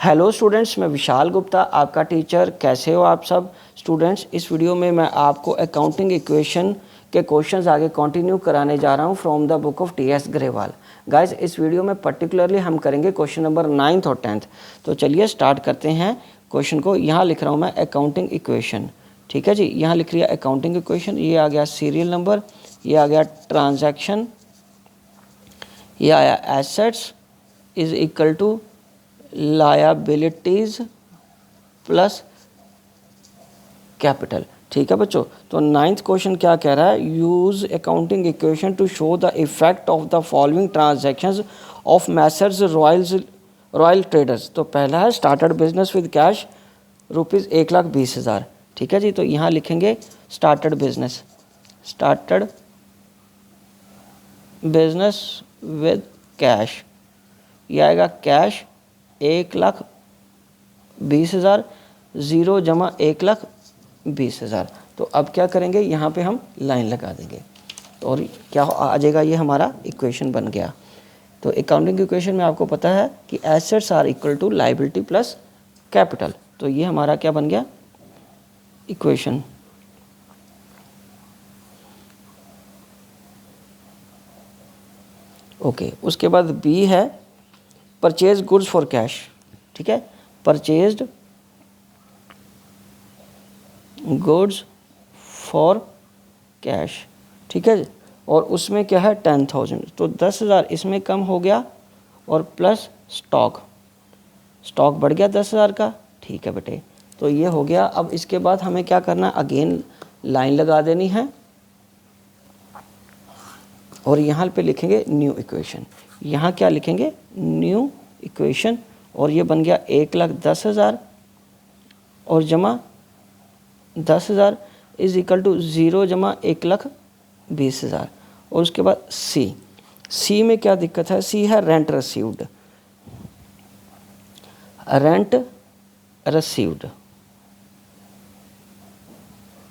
Hello students, मैं विशाल गुप्ता आपका teacher. कैसे हो आप सब स्टूडेंट्स। इस वीडियो में मैं आपको अकाउंटिंग इक्वेशन के क्वेश्चंस आगे कंटिन्यू कराने जा रहा हूं from the book of T.S.. Grewal. Guys, इस वीडियो में पर्टिकुलरली हम करेंगे क्वेश्चन नंबर 9th और 10th। तो चलिए स्टार्ट करते हैं क्वेश्चन को। यहाँ लिख रहा हूँ मैं अकाउंटिंग इक्वेशन, ठीक है जी। यहाँ लिख लिया अकाउंटिंग इक्वेशन, ये आ गया सीरियल नंबर, ये आ गया ट्रांजैक्शन, ये आया assets is equal to liabilities plus capital, ठीक है बच्चों। तो 9th क्वेश्चन क्या कह रहा है, use accounting equation two show the effect of the following transactions of Messrs royal traders. तो पहला है started business with cash rupees 1,20,000, ठीक है जी। तो यहाँ लिखेंगे स्टार्टेड बिजनेस विद कैश, ये आएगा कैश 1,20,000, 0 जमा 1,20,000। तो अब क्या करेंगे, यहाँ पे हम लाइन लगा देंगे और क्या आ जाएगा, ये हमारा इक्वेशन बन गया। तो अकाउंटिंग इक्वेशन में आपको पता है कि assets are equal to liability plus capital. तो ये हमारा क्या बन गया, इक्वेशन। ओके, उसके बाद बी है परचेज गुड्स फॉर कैश, ठीक है। परचेज्ड गुड्स फॉर कैश, ठीक है। और उसमें क्या है 10,000, तो 10,000 इसमें कम हो गया और प्लस स्टॉक बढ़ गया 10,000 का, ठीक है बेटे। तो ये हो गया। अब इसके बाद हमें क्या करना है, अगेन लाइन लगा देनी है और यहाँ पे लिखेंगे न्यू इक्वेशन। यहाँ क्या लिखेंगे, न्यू इक्वेशन, और ये बन गया 1,10,000 और जमा 10,000 इज इक्वल टू 0 जमा 1,20,000। और उसके बाद सी में क्या दिक्कत है, सी है रेंट रसीव्ड।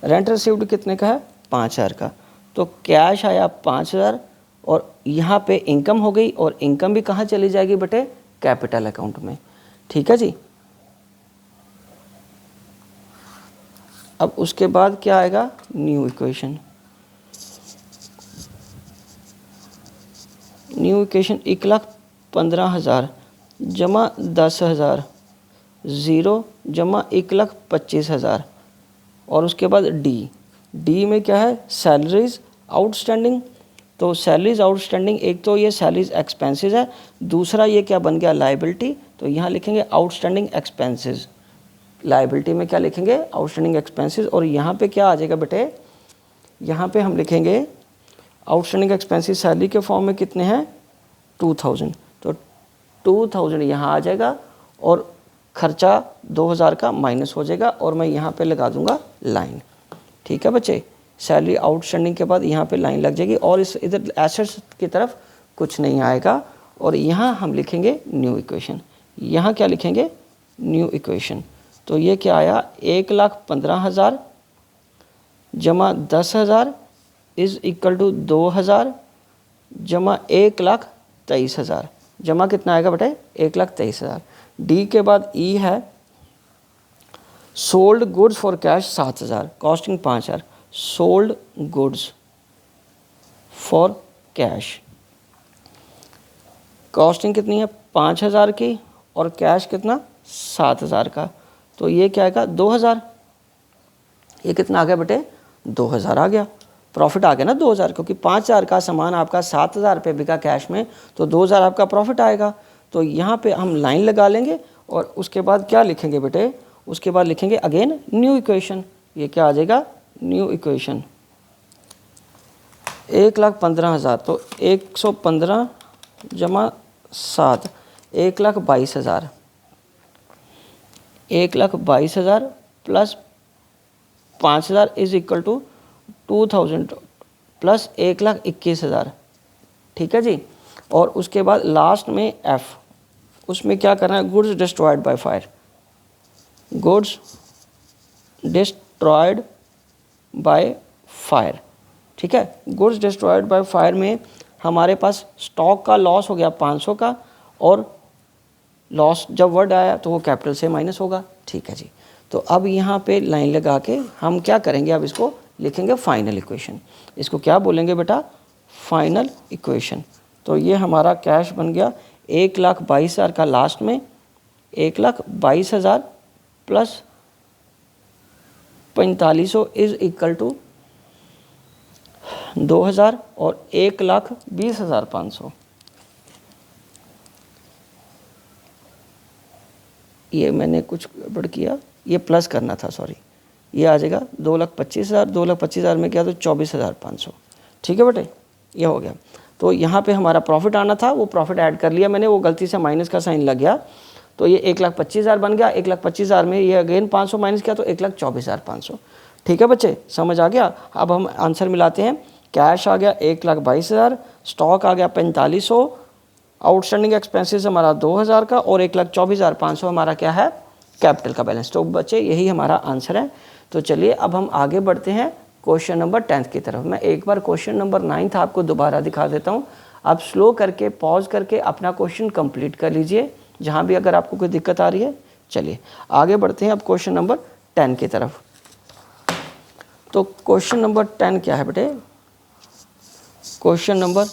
रेंट रसीव्ड कितने का है, 5,000 का। तो कैश आया 5,000 और यहाँ पे इनकम हो गई, और इनकम भी कहाँ चली जाएगी बेटे, कैपिटल अकाउंट में, ठीक है जी। अब उसके बाद क्या आएगा, न्यू इक्वेशन। 1,15,000 जमा 10,000, 0 जमा 1,25,000। और उसके बाद डी में क्या है, सैलरीज आउटस्टैंडिंग। तो सैलरीज आउटस्टैंडिंग, एक तो ये सैलरीज एक्सपेंसेस है, दूसरा ये क्या बन गया, लायबिलिटी। तो यहाँ लिखेंगे आउटस्टैंडिंग एक्सपेंसेस। लायबिलिटी में क्या लिखेंगे, आउटस्टैंडिंग एक्सपेंसेस। और यहाँ पे क्या आ जाएगा बेटे, यहाँ पे हम लिखेंगे आउटस्टैंडिंग एक्सपेंसेस सैलरी के फॉर्म में कितने हैं, 2,000। तो 2,000 यहाँ आ जाएगा और खर्चा 2,000 का माइनस हो जाएगा, और मैं यहाँ पे लगा दूंगा लाइन, ठीक है बच्चे। सैलरी आउटस्टैंडिंग के बाद यहाँ पे लाइन लग जाएगी और इस इधर एसेट्स की तरफ कुछ नहीं आएगा। और यहाँ हम लिखेंगे न्यू इक्वेशन। यहाँ क्या लिखेंगे, न्यू इक्वेशन। तो ये क्या आया, 1,15,000 जमा 10,000 इज इक्वल टू 2,000 जमा 1,23,000। जमा कितना आएगा बेटे, 1,23,000। डी के बाद ई है sold goods for cash 7,000, costing 5,000। Sold goods for cash, costing कितनी है 5,000 की और कैश कितना 7,000 का। तो ये क्या आएगा 2,000। ये कितना आ गया बेटे, 2,000 आ गया। प्रॉफिट आ गया ना 2,000, क्योंकि 5,000 का सामान आपका 7,000 पे बिका कैश में, तो 2,000 आपका प्रॉफिट आएगा। तो यहाँ पे हम लाइन लगा लेंगे और उसके बाद क्या लिखेंगे बेटे, उसके बाद लिखेंगे अगेन न्यू इक्वेशन। ये क्या आ जाएगा, न्यू इक्वेशन। 1,15,000, तो 115 जमा 7, 1,22,000। 1,22,000 plus 5,000 is equal to 2,000 plus 1,21,000, ठीक है जी। और उसके बाद लास्ट में एफ, उसमें क्या करना है, goods destroyed by fire. Goods destroyed by fire, ठीक है। गुड्स डिस्ट्रॉयड बाय फायर में हमारे पास स्टॉक का लॉस हो गया 500 का और लॉस जब वर्ड आया तो वो कैपिटल से माइनस होगा। ठीक है जी। तो अब यहाँ पे लाइन लगा के हम क्या करेंगे, अब इसको लिखेंगे फाइनल इक्वेशन। इसको क्या बोलेंगे बेटा, फाइनल इक्वेशन। तो ये हमारा कैश बन गया 1,22,000 का, लास्ट में 1,22,000 प्लस 4500 इज इक्वल टू 2,000 और 1,20,500। ये मैंने कुछ गड़बड़ किया, ये प्लस करना था, सॉरी। ये आ जाएगा 2,25,000, 2,25,000 में क्या तो 24,500। ठीक है बेटे, ये हो गया। तो यहाँ पे हमारा प्रॉफिट आना था, वो प्रॉफिट ऐड कर लिया मैंने, वो गलती से माइनस का साइन लग गया, तो ये 1,25,000 बन गया। 1,25,000 में ये अगेन 500 माइनस किया तो 1,24,500। ठीक है बच्चे, समझ आ गया। अब हम आंसर मिलाते हैं। कैश आ गया 1,22,000, स्टॉक आ गया 4500, आउटस्टैंडिंग एक्सपेंसेस हमारा 2,000 का, और 1,24,500 हमारा क्या है, कैपिटल का बैलेंस। तो बच्चे यही हमारा आंसर है। तो चलिए अब हम आगे बढ़ते हैं क्वेश्चन नंबर 10 की तरफ। मैं एक बार क्वेश्चन नंबर 9 आपको दोबारा दिखा देता हूँ। आप स्लो करके पॉज करके अपना क्वेश्चन कंप्लीट कर लीजिए, जहाँ भी अगर आपको कोई दिक्कत आ रही है। चलिए आगे बढ़ते हैं अब क्वेश्चन नंबर 10 की तरफ। तो क्वेश्चन नंबर 10 क्या है बेटे, क्वेश्चन नंबर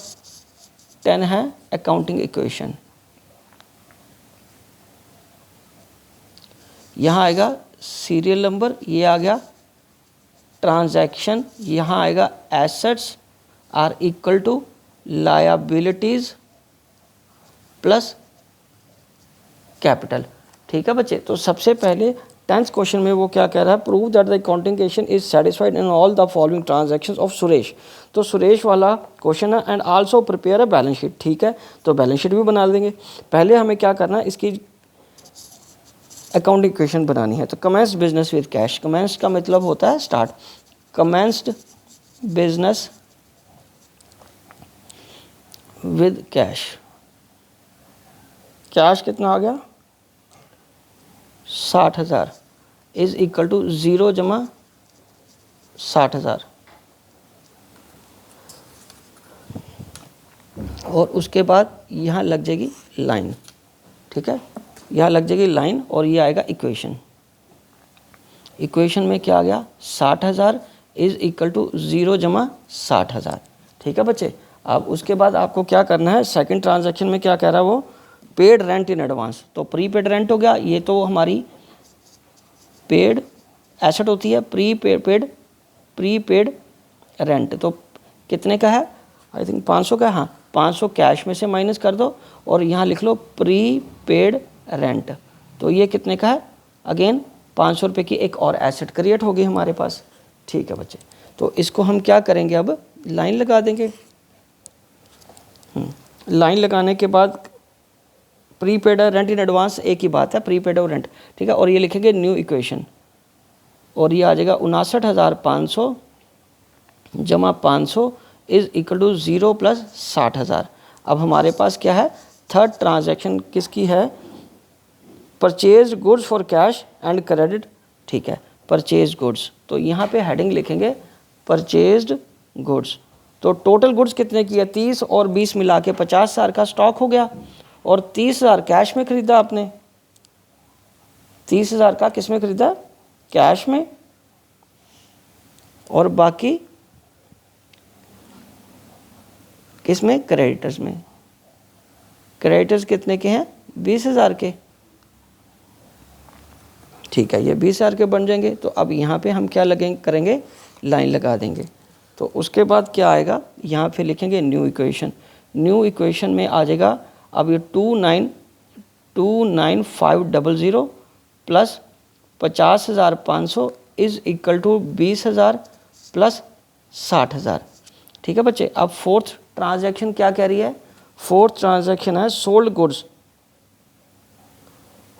10 है अकाउंटिंग इक्वेशन। यहाँ आएगा सीरियल नंबर, ये आ गया ट्रांजैक्शन, यहाँ आएगा assets are equal to liabilities plus capital. ठीक है बच्चे, तो सबसे पहले 10th क्वेश्चन में वो क्या कह रहा है, prove that the accounting equation is satisfied in all the following transactions of Suresh. तो सुरेश वाला क्वेश्चन है, and also prepare a balance sheet. ठीक है, तो बैलेंस शीट भी बना देंगे। पहले हमें क्या करना है, इसकी अकाउंटिंग इक्वेशन बनानी है। तो commenced business with cash, commenced का मतलब होता है start, commenced business with cash. Cash कितना आ गया 60,000 इज इक्वल टू 0 जमा 60,000, और उसके बाद यहाँ लग जाएगी लाइन। ठीक है, यहाँ लग जाएगी लाइन और ये आएगा इक्वेशन। इक्वेशन में क्या आ गया 60,000 इज इक्वल टू 0 जमा 60,000। ठीक है बच्चे, अब उसके बाद आपको क्या करना है, सेकंड ट्रांजैक्शन में क्या कह रहा है वो, पेड रेंट इन एडवांस। तो प्री पेड रेंट हो गया, ये तो हमारी पेड एसेट होती है, प्री पेड रेंट तो कितने का है, आई थिंक 500 का। हाँ, 500 कैश में से माइनस कर दो और यहाँ लिख लो प्री पेड रेंट। तो ये कितने का है, अगेन 500 रुपये की एक और एसेट क्रिएट होगी हमारे पास। ठीक है बच्चे, तो इसको हम क्या करेंगे, अब लाइन लगा देंगे। लाइन लगाने के बाद प्रीपेड रेंट इन एडवांस एक ही बात है, प्रीपेड और रेंट। ठीक है, और ये लिखेंगे न्यू इक्वेशन, और ये आ जाएगा 59,500 जमा 500 इज इक्वल टू 0 प्लस 60,000। अब हमारे पास क्या है, थर्ड ट्रांजैक्शन किसकी है, purchase goods for cash and credit. ठीक है, परचेज गुड्स, तो यहाँ पे हेडिंग लिखेंगे परचेज्ड गुड्स। तो टोटल गुड्स कितने की है, 30 और 20 मिला के 50,000 का स्टॉक हो गया, और 30,000 कैश में खरीदा आपने। 30,000 का किस में खरीदा, कैश में, और बाकी किस में, क्रेडिटर्स में। क्रेडिटर्स कितने के हैं, 20,000 के। ठीक है, ये 20,000 के बन जाएंगे। तो अब यहाँ पे हम क्या करेंगे, लाइन लगा देंगे। तो उसके बाद क्या आएगा, यहाँ पे लिखेंगे न्यू इक्वेशन। न्यू इक्वेशन में आ जाएगा अब ये 29,500 plus 50,500 is equal to 20,000 plus 60,000। ठीक है बच्चे, अब फोर्थ ट्रांजैक्शन क्या कह रही है, फोर्थ ट्रांजैक्शन है sold goods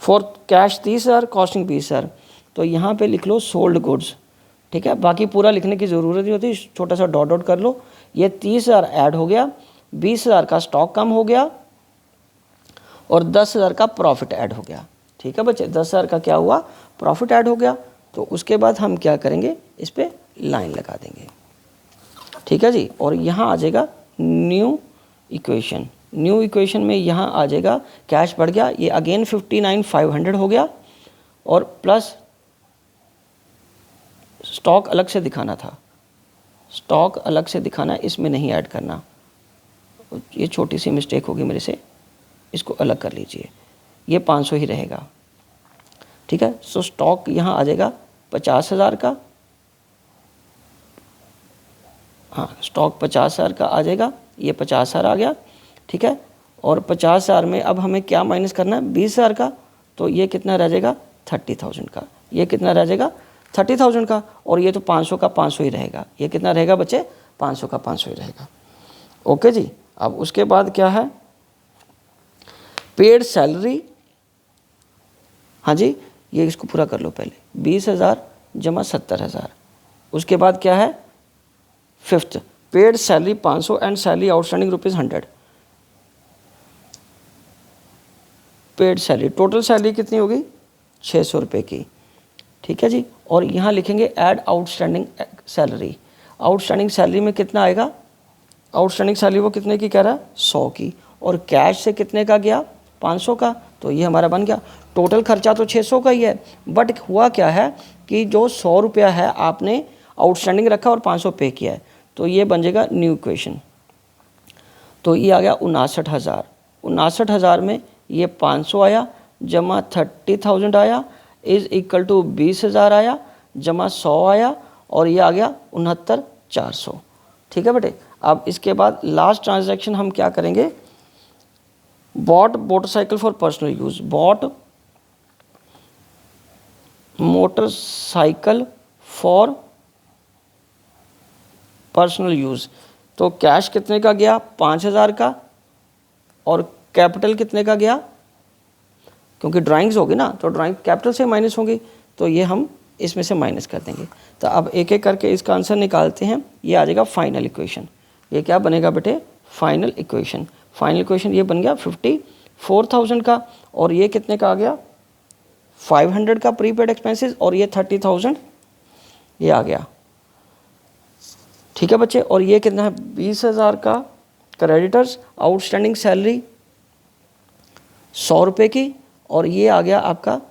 for cash 30,000, costing 20,000। तो यहाँ पे लिख लो सोल्ड गुड्स। ठीक है, बाकी पूरा लिखने की ज़रूरत नहीं होती, छोटा सा डॉट डॉट कर लो। ये 30,000 ऐड हो गया, 20,000 का स्टॉक कम हो गया, और 10,000 का प्रॉफिट ऐड हो गया। ठीक है बच्चे, 10,000 का क्या हुआ, प्रॉफिट ऐड हो गया। तो उसके बाद हम क्या करेंगे, इस पर लाइन लगा देंगे। ठीक है जी, और यहाँ आ जाएगा न्यू इक्वेशन। न्यू इक्वेशन में यहाँ आ जाएगा कैश बढ़ गया, ये अगेन 59,500 हो गया, और प्लस स्टॉक अलग से दिखाना था, स्टॉक अलग से दिखाना, इसमें नहीं ऐड करना, ये छोटी सी मिस्टेक होगी मेरे से, इसको अलग कर लीजिए, ये 500 ही रहेगा। ठीक है, सो स्टॉक यहाँ आ जाएगा 50,000 का, हाँ स्टॉक 50,000 का आ जाएगा, ये 50,000 आ गया। ठीक है, और 50,000 में अब हमें क्या माइनस करना है, 20,000 का, तो ये कितना रह जाएगा 30,000 का, ये कितना रह जाएगा 30,000 का, और ये तो 500 का 500 ही रहेगा, ये कितना रहेगा बच्चे 500 का 500 ही रहेगा। ओके जी, अब उसके बाद क्या है, पेड सैलरी, हाँ जी ये इसको पूरा कर लो पहले, 20,000 जमा 70,000, उसके बाद क्या है fifth, paid salary 500 and salary outstanding ₹100। Paid salary, total salary कितनी होगी 600 रुपये की। ठीक है जी, और यहाँ लिखेंगे add outstanding salary, outstanding salary में कितना आएगा, आउटस्टैंडिंग सैलरी वो कितने की कह रहा है 100 की, और कैश से कितने का गया 500 का, तो ये हमारा बन गया। टोटल खर्चा तो 600 का ही है, बट हुआ क्या है कि जो 100 रुपया है आपने आउटस्टैंडिंग रखा और 500 पे किया है, तो ये बन जाएगा न्यू इक्वेशन। तो ये आ गया 59,000, 59,000 में ये 500 आया जमा 30,000 आया इज इक्वल टू 20,000 आया जमा 100 आया, और ये आ गया 69,400। ठीक है बेटे, अब इसके बाद लास्ट ट्रांजैक्शन हम क्या करेंगे, bought motorcycle for personal use, bought motorcycle for personal use, तो कैश कितने का गया 5,000 का, और कैपिटल कितने का गया, क्योंकि ड्राइंग्स होगी ना तो ड्राइंग कैपिटल से माइनस होंगी, तो ये हम इसमें से माइनस कर देंगे। तो अब एक एक करके इसका आंसर निकालते हैं, ये आ जाएगा फाइनल इक्वेशन। ये क्या बनेगा बेटे फाइनल इक्वेशन, फाइनल इक्वेशन ये बन गया 54,000 का, और ये कितने का आ गया 500 का प्रीपेड एक्सपेंसेस, और ये 30,000 ये आ गया। ठीक है बच्चे, और ये कितना है 20,000 का क्रेडिटर्स, आउटस्टैंडिंग सैलरी 100 रुपये की, और ये आ गया आपका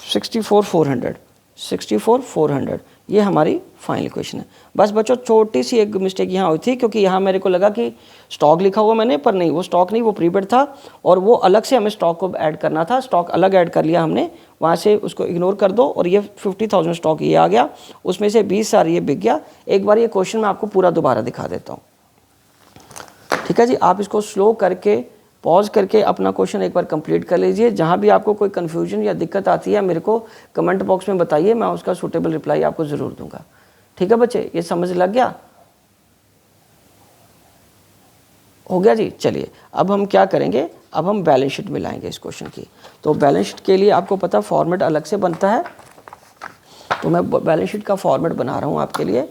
64,400, ये हमारी फाइनल इक्वेशन है। बस बच्चों छोटी सी एक मिस्टेक यहाँ हुई थी, क्योंकि यहाँ मेरे को लगा कि स्टॉक लिखा हुआ मैंने, पर नहीं वो स्टॉक नहीं, वो प्रीपेड था, और वो अलग से हमें स्टॉक को ऐड करना था, स्टॉक अलग ऐड कर लिया हमने, वहाँ से उसको इग्नोर कर दो, और ये 50,000 स्टॉक ये आ गया, उसमें से 20,000 ये बिक गया। एक बार ये क्वेश्चन मैं आपको पूरा दोबारा दिखा देता हूँ। ठीक है जी, आप इसको स्लो करके पॉज करके अपना क्वेश्चन एक बार कंप्लीट कर लीजिए। जहाँ भी आपको कोई कन्फ्यूजन या दिक्कत आती है मेरे को कमेंट बॉक्स में बताइए, मैं उसका सूटेबल रिप्लाई आपको ज़रूर दूंगा। ठीक है बच्चे, ये समझ लग गया, हो गया जी। चलिए अब हम क्या करेंगे, अब हम बैलेंस शीट मिलाएंगे इस क्वेश्चन की। तो बैलेंस शीट के लिए आपको पता फॉर्मेट अलग से बनता है, तो मैं बैलेंस शीट का फॉर्मेट बना रहा हूँ आपके लिए।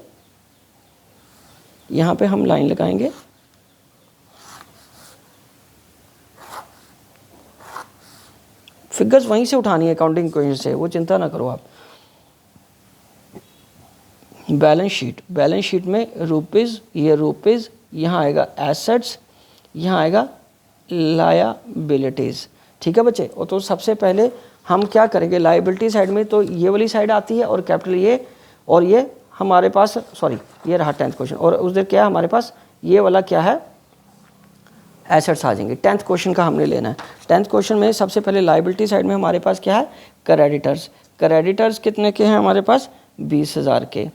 यहाँ पे हम लाइन लगाएंगे, फिगर्स वहीं से उठानी है अकाउंटिंग इक्वेशन से, वो चिंता ना करो आप। बैलेंस शीट, बैलेंस शीट में रुपीज़, ये रुपीज़, यहाँ आएगा एसेट्स, यहाँ आएगा लायबिलिटीज़। ठीक है बच्चे, और तो सबसे पहले हम क्या करेंगे, लायबिलिटी साइड में तो ये वाली साइड आती है, और कैपिटल ये, और ये हमारे पास सॉरी ये रहा 10th क्वेश्चन, और उस दिन क्या हमारे पास ये वाला क्या है एसेट्स आ जाएंगे। 10th क्वेश्चन का हमने लेना है। 10th क्वेश्चन में सबसे पहले लायबिलिटी साइड में हमारे पास क्या है क्रेडिटर्स, क्रेडिटर्स कितने के हैं हमारे पास 20,000 के।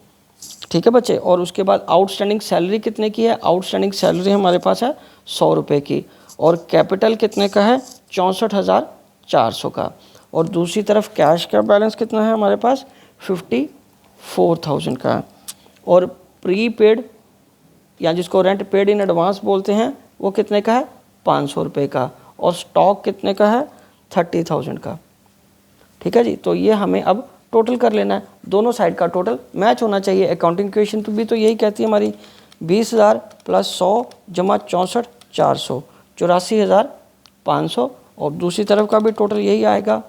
ठीक है बच्चे, और उसके बाद आउटस्टैंडिंग सैलरी कितने की है, आउटस्टैंडिंग सैलरी हमारे पास है 100 रुपये की, और कैपिटल कितने का है 64,400 का, और दूसरी तरफ कैश का बैलेंस कितना है हमारे पास 54,000 का, और प्रीपेड या जिसको रेंट पेड इन एडवांस बोलते हैं वो कितने का है 500 रुपये का, और स्टॉक कितने का है 30,000 का। ठीक है जी, तो ये हमें अब टोटल कर लेना है, दोनों साइड का टोटल मैच होना चाहिए। अकाउंटिंग इक्वेशन तो भी तो यही कहती है हमारी 20,000 प्लस 100 जमा 64,400 84,500, और दूसरी तरफ का भी टोटल यही आएगा।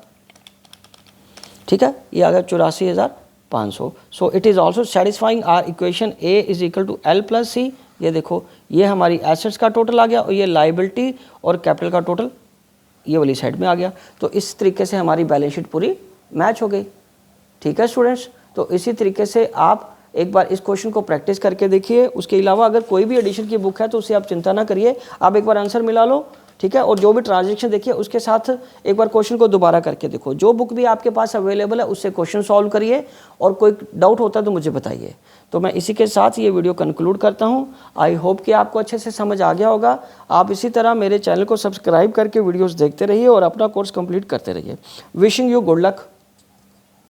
ठीक है, ये आ गया 84,500। So it is also satisfying our equation A is equal to L plus C ये देखो, ये हमारी एसेट्स का टोटल आ गया और ये लायबिलिटी और कैपिटल का टोटल ये वाली साइड में आ गया। तो इस तरीके से हमारी बैलेंस शीट पूरी मैच हो गई। ठीक है स्टूडेंट्स, तो इसी तरीके से आप एक बार इस क्वेश्चन को प्रैक्टिस करके देखिए। उसके अलावा अगर कोई भी एडिशन की बुक है तो उससे आप चिंता ना करिए, आप एक बार आंसर मिला लो, ठीक है। और जो भी ट्रांजेक्शन देखिए उसके साथ एक बार क्वेश्चन को दोबारा करके देखो। जो बुक भी आपके पास अवेलेबल है उससे क्वेश्चन सॉल्व करिए, और कोई डाउट होता है तो मुझे बताइए। तो मैं इसी के साथ ये वीडियो कंक्लूड करता हूँ। आई होप कि आपको अच्छे से समझ आ गया होगा। आप इसी तरह मेरे चैनल को सब्सक्राइब करके वीडियोज़ देखते रहिए और अपना कोर्स कंप्लीट करते रहिए। Wishing you good luck.